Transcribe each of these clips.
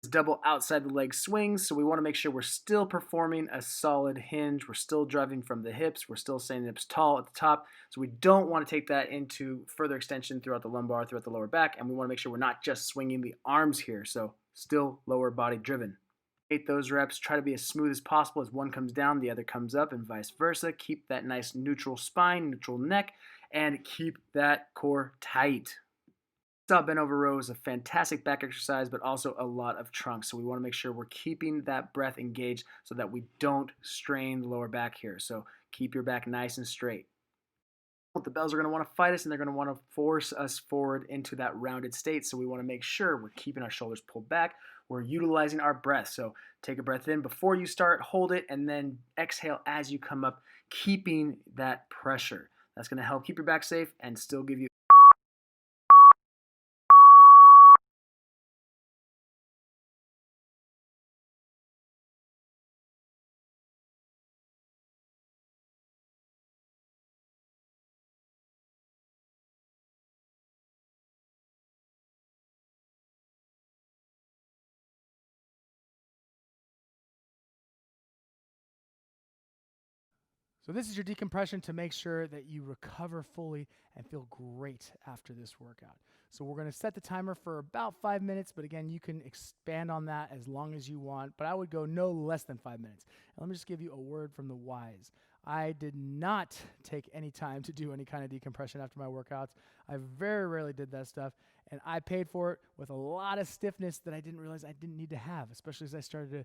double outside the leg swings, so we want to make sure we're still performing a solid hinge. We're still driving from the hips. We're still staying hips tall at the top, so we don't want to take that into further extension throughout the lumbar, throughout the lower back, and we want to make sure we're not just swinging the arms here, so still lower body driven. Those reps, try to be as smooth as possible. As one comes down, the other comes up, and vice versa. Keep that nice neutral spine, neutral neck, and keep that core tight. Bent over row is a fantastic back exercise, but also a lot of trunk. So we want to make sure we're keeping that breath engaged so that we don't strain the lower back here. So keep your back nice and straight. The bells are going to want to fight us, and they're going to want to force us forward into that rounded state. So we want to make sure we're keeping our shoulders pulled back. We're utilizing our breath. So take a breath in before you start, hold it, and then exhale as you come up, keeping that pressure. That's going to help keep your back safe and still give you So this is your decompression to make sure that you recover fully and feel great after this workout. So we're going to set the timer for about 5 minutes, but again, you can expand on that as long as you want, but I would go no less than 5 minutes. And let me just give you a word from the wise. I did not take any time to do any kind of decompression after my workouts. I very rarely did that stuff, and I paid for it with a lot of stiffness that I didn't realize I didn't need to have, especially as I started to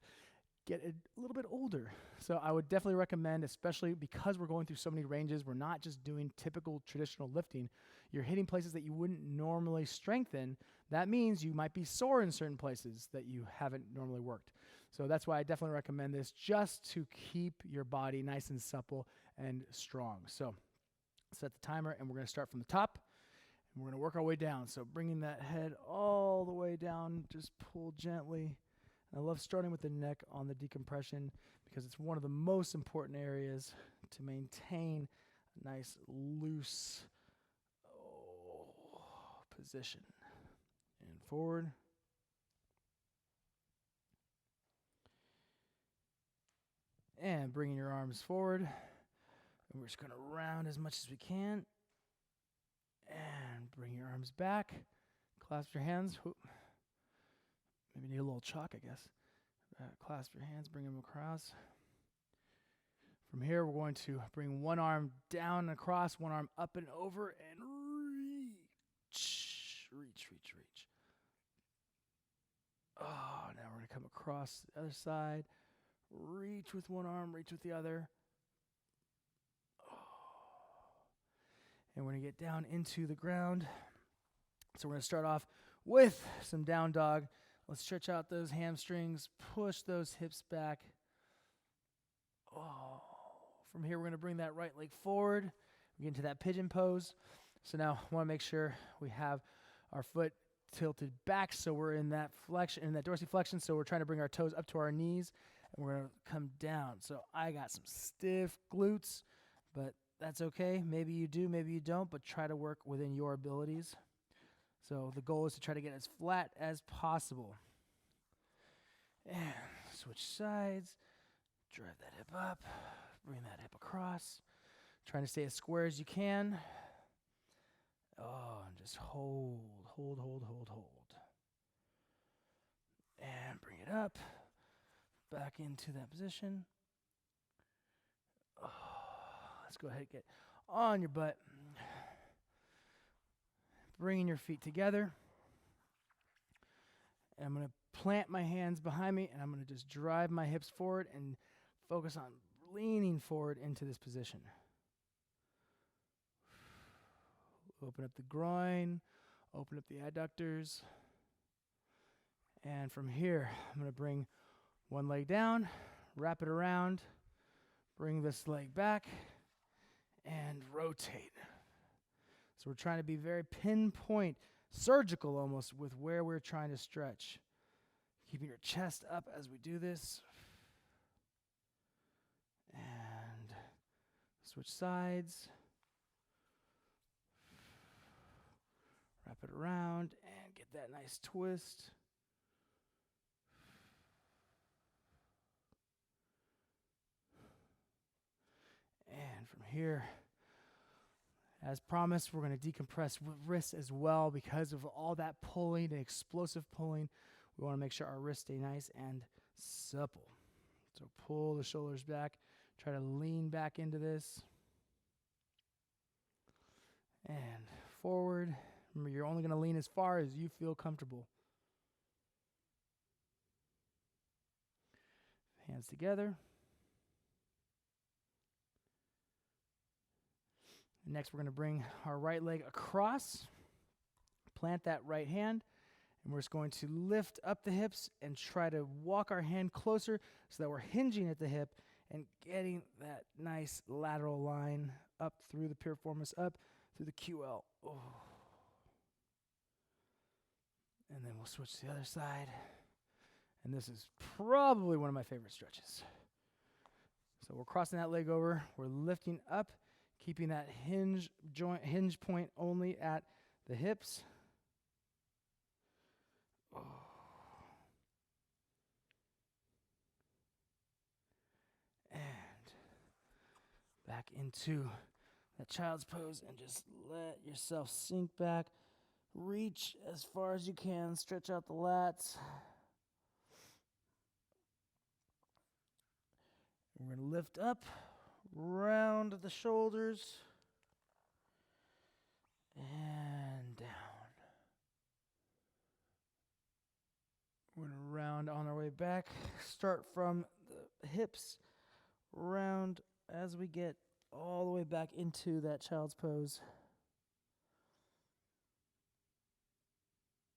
get a little bit older. So I would definitely recommend, especially because we're going through so many ranges, we're not just doing typical traditional lifting. You're hitting places that you wouldn't normally strengthen. That means you might be sore in certain places that you haven't normally worked. So that's why I definitely recommend this, just to keep your body nice and supple and strong. So set the timer, and we're going to start from the top, and we're going to work our way down. So bringing that head all the way down, just pull gently. I love starting with the neck on the decompression because it's one of the most important areas to maintain a nice loose position. And forward. And bringing your arms forward. And we're just going to round as much as we can. And bring your arms back. Clasp your hands. Maybe need a little chalk, I guess. Clasp your hands, bring them across. From here, we're going to bring one arm down and across, one arm up and over, and reach. Oh, now we're going to come across the other side. Reach with one arm, reach with the other. Oh. And we're going to get down into the ground. So we're going to start off with some down dog. Let's stretch out those hamstrings, push those hips back. Oh. From here, we're going to bring that right leg forward. We get into that pigeon pose. So now I want to make sure we have our foot tilted back, so we're in that flexion, in that dorsiflexion. So we're trying to bring our toes up to our knees, and we're going to come down. So I got some stiff glutes, but that's okay. Maybe you do, maybe you don't, but try to work within your abilities. So the goal is to try to get as flat as possible. And switch sides. Drive that hip up. Bring that hip across. Trying to stay as square as you can. Oh, and just hold. And bring it up. Back into that position. Oh, let's go ahead and get on your butt. Bringing your feet together. And I'm going to plant my hands behind me, and I'm going to just drive my hips forward and focus on leaning forward into this position. Open up the groin, open up the adductors. And from here, I'm going to bring one leg down, wrap it around, bring this leg back, and rotate. So we're trying to be very pinpoint, surgical almost, with where we're trying to stretch. Keeping your chest up as we do this. And switch sides. Wrap it around and get that nice twist. here. As promised, we're going to decompress wrists as well because of all that pulling and explosive pulling. We want to make sure our wrists stay nice and supple. So pull the shoulders back. Try to lean back into this. And forward. Remember, you're only going to lean as far as you feel comfortable. Hands together. Next, we're going to bring our right leg across, plant that right hand, and we're just going to lift up the hips and try to walk our hand closer so that we're hinging at the hip and getting that nice lateral line up through the piriformis, up through the QL. Oh. And then we'll switch to the other side. And this is probably one of my favorite stretches. So we're crossing that leg over, we're lifting up, keeping that hinge point only at the hips. Oh. And back into that child's pose and just let yourself sink back. Reach as far as you can, stretch out the lats. We're going to lift up, round the shoulders, and down. We're going to round on our way back. Start from the hips, round as we get all the way back into that child's pose.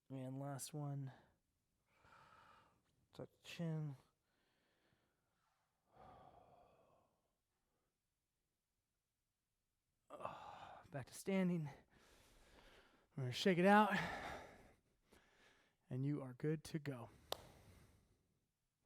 And last one. Tuck the chin. Back to standing. We're going to shake it out. And you are good to go.